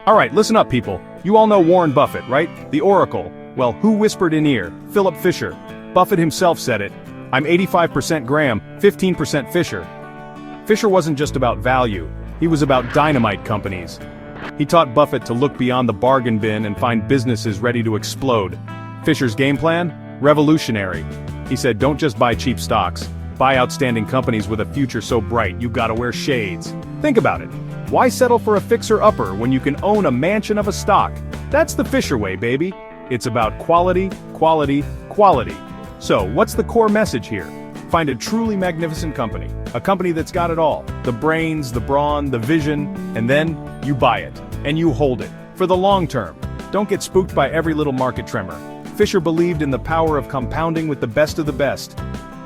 Alright, listen up people. You all know Warren Buffett, right? The Oracle. Well, who whispered in ear? Philip Fisher. Buffett himself said it. I'm 85% Graham, 15% Fisher. Fisher wasn't just about value, he was about dynamite companies. He taught Buffett to look beyond the bargain bin and find businesses ready to explode. Fisher's game plan? Revolutionary. He said, don't just buy cheap stocks. Buy outstanding companies with a future so bright you gotta wear shades. Think about it. Why settle for a fixer-upper when you can own a mansion of a stock? That's the Fisher way, baby. It's about quality, quality, quality. So, what's the core message here? Find a truly magnificent company. A company that's got it all. The brains, the brawn, the vision, and then you buy it. And you hold it. For the long term. Don't get spooked by every little market tremor. Fisher believed in the power of compounding with the best of the best.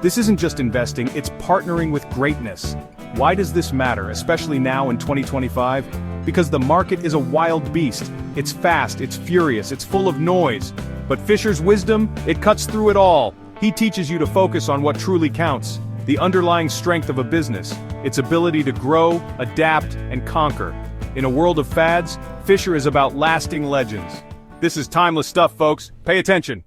This isn't just investing, it's partnering with greatness. Why does this matter, especially now in 2025? Because the market is a wild beast. It's fast, it's furious, it's full of noise. But Fisher's wisdom, it cuts through it all. He teaches you to focus on what truly counts, the underlying strength of a business, its ability to grow, adapt, and conquer. In a world of fads, Fisher is about lasting legends. This is timeless stuff, folks. Pay attention.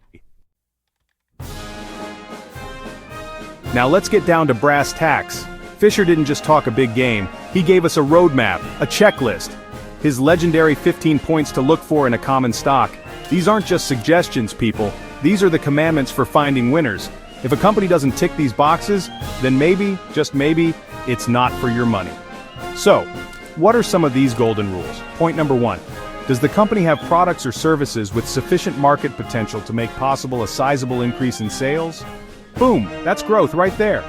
Now let's get down to brass tacks. Fisher didn't just talk a big game, he gave us a roadmap, a checklist. His legendary 15 points to look for in a common stock. These aren't just suggestions, people. These are the commandments for finding winners. If a company doesn't tick these boxes, then maybe, just maybe, it's not for your money. So, what are some of these golden rules? Point number 1. Does the company have products or services with sufficient market potential to make possible a sizable increase in sales? Boom, that's growth right there.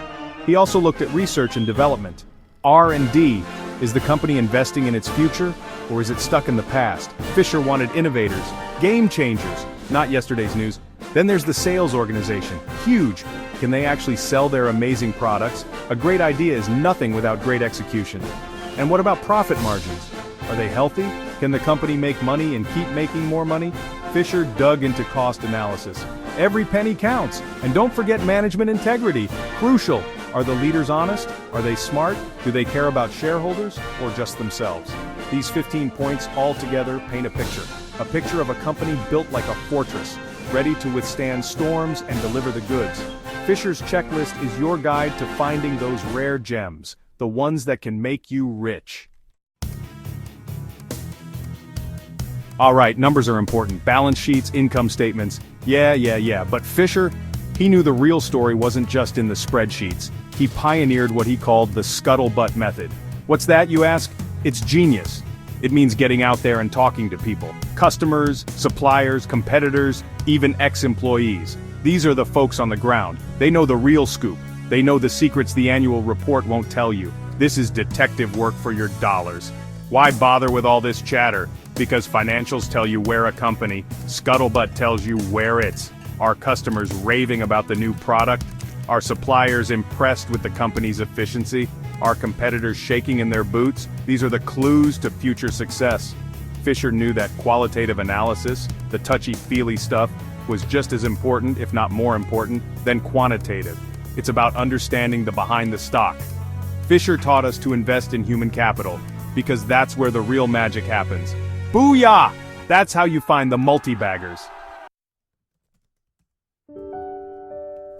He also looked at research and development. R&D. Is the company investing in its future, or is it stuck in the past? Fisher wanted innovators, game changers, not yesterday's news. Then there's the sales organization. Huge. Can they actually sell their amazing products? A great idea is nothing without great execution. And what about profit margins? Are they healthy? Can the company make money and keep making more money? Fisher dug into cost analysis. Every penny counts. And don't forget management integrity. Crucial. Are the leaders honest? Are they smart? Do they care about shareholders or just themselves? These 15 points all together paint a picture. A picture of a company built like a fortress, ready to withstand storms and deliver the goods. Fisher's checklist is your guide to finding those rare gems, the ones that can make you rich. Alright, numbers are important. Balance sheets, income statements. Yeah, but Fisher, he knew the real story wasn't just in the spreadsheets. He pioneered what he called the scuttlebutt method. What's that, you ask? It's genius. It means getting out there and talking to people. Customers, suppliers, competitors, even ex-employees. These are the folks on the ground. They know the real scoop. They know the secrets the annual report won't tell you. This is detective work for your dollars. Why bother with all this chatter? Because financials tell you where a company, scuttlebutt tells you where it's. Are customers raving about the new product? Are suppliers impressed with the company's efficiency? Are competitors shaking in their boots? These are the clues to future success. Fisher knew that qualitative analysis, the touchy-feely stuff, was just as important, if not more important, than quantitative. It's about understanding the behind the stock. Fisher taught us to invest in human capital, because that's where the real magic happens. Booyah! That's how you find the multi-baggers.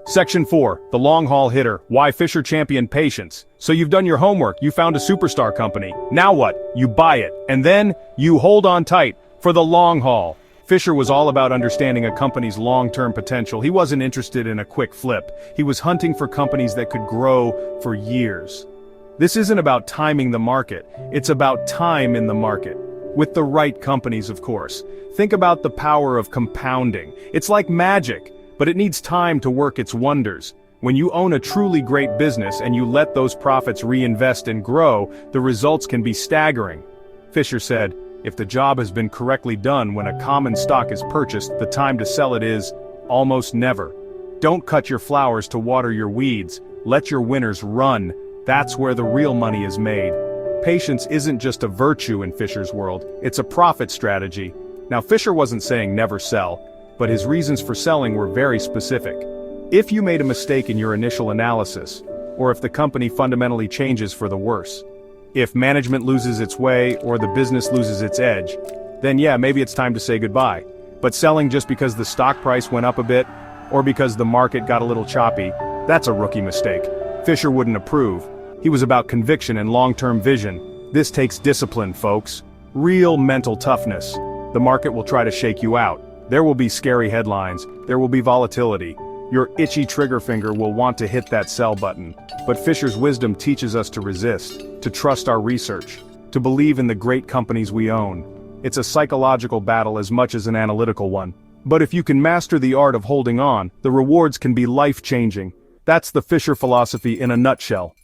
Section 4, the long-haul hitter, why Fisher championed patience. So you've done your homework, you found a superstar company. Now what? You buy it, and then, you hold on tight, for the long haul. Fisher was all about understanding a company's long-term potential. He wasn't interested in a quick flip. He was hunting for companies that could grow for years. This isn't about timing the market, it's about time in the market. With the right companies, of course. Think about the power of compounding. It's like magic. But it needs time to work its wonders. When you own a truly great business and you let those profits reinvest and grow, the results can be staggering. Fisher said, if the job has been correctly done when a common stock is purchased, the time to sell it is almost never. Don't cut your flowers to water your weeds. Let your winners run. That's where the real money is made. Patience isn't just a virtue in Fisher's world, it's a profit strategy. Now Fisher wasn't saying never sell, but his reasons for selling were very specific. If you made a mistake in your initial analysis, or if the company fundamentally changes for the worse, If management loses its way or the business loses its edge, then yeah, maybe it's time to say goodbye. But selling just because the stock price went up a bit, or because the market got a little choppy, that's a rookie mistake. Fisher wouldn't approve. He was about conviction and long-term vision. This takes discipline, folks. Real mental toughness. The market will try to shake you out. There will be scary headlines. There will be volatility. Your itchy trigger finger will want to hit that sell button. But Fisher's wisdom teaches us to resist, to trust our research, to believe in the great companies we own. It's a psychological battle as much as an analytical one. But if you can master the art of holding on, the rewards can be life-changing. That's the Fisher philosophy in a nutshell.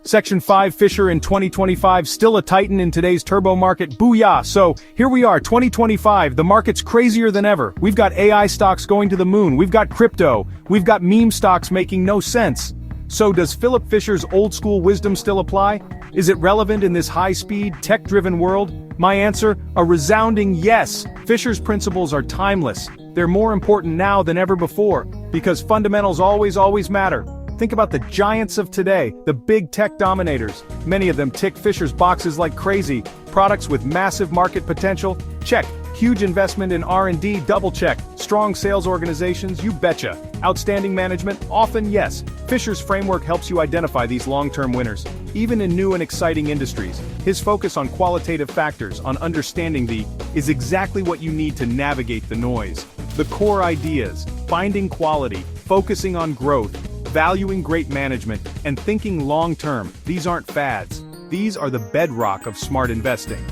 Section 5, Fisher in 2025, still a titan in today's turbo market, booyah! So, here we are, 2025, the market's crazier than ever. We've got AI stocks going to the moon, we've got crypto, we've got meme stocks making no sense. So does Philip Fisher's old-school wisdom still apply? Is it relevant in this high-speed, tech-driven world? My answer, a resounding yes! Fisher's principles are timeless. They're more important now than ever before, because fundamentals always matter. Think about the giants of today, the big tech dominators. Many of them tick Fisher's boxes like crazy. Products with massive market potential? Check. Huge investment in R&D? Double check. Strong sales organizations? You betcha. Outstanding management? Often yes. Fisher's framework helps you identify these long-term winners, even in new and exciting industries. His focus on qualitative factors, on understanding the, is exactly what you need to navigate the noise. The core ideas, finding quality, focusing on growth, valuing great management, and thinking long-term, these aren't fads. These are the bedrock of smart investing.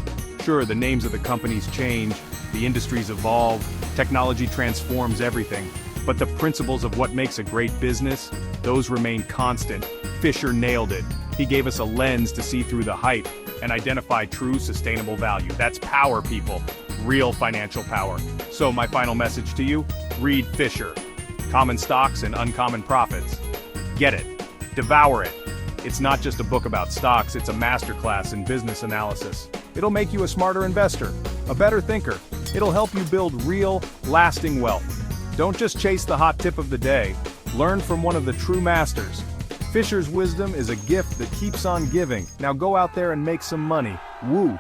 Sure, the names of the companies change, the industries evolve, technology transforms everything, but the principles of what makes a great business, those remain constant. Fisher nailed it. He gave us a lens to see through the hype and identify true sustainable value. That's power, people. Real financial power. So my final message to you, read Fisher. Common Stocks and Uncommon Profits. Get it. Devour it. It's not just a book about stocks, it's a masterclass in business analysis. It'll make you a smarter investor, a better thinker. It'll help you build real, lasting wealth. Don't just chase the hot tip of the day. Learn from one of the true masters. Fisher's wisdom is a gift that keeps on giving. Now go out there and make some money. Woo!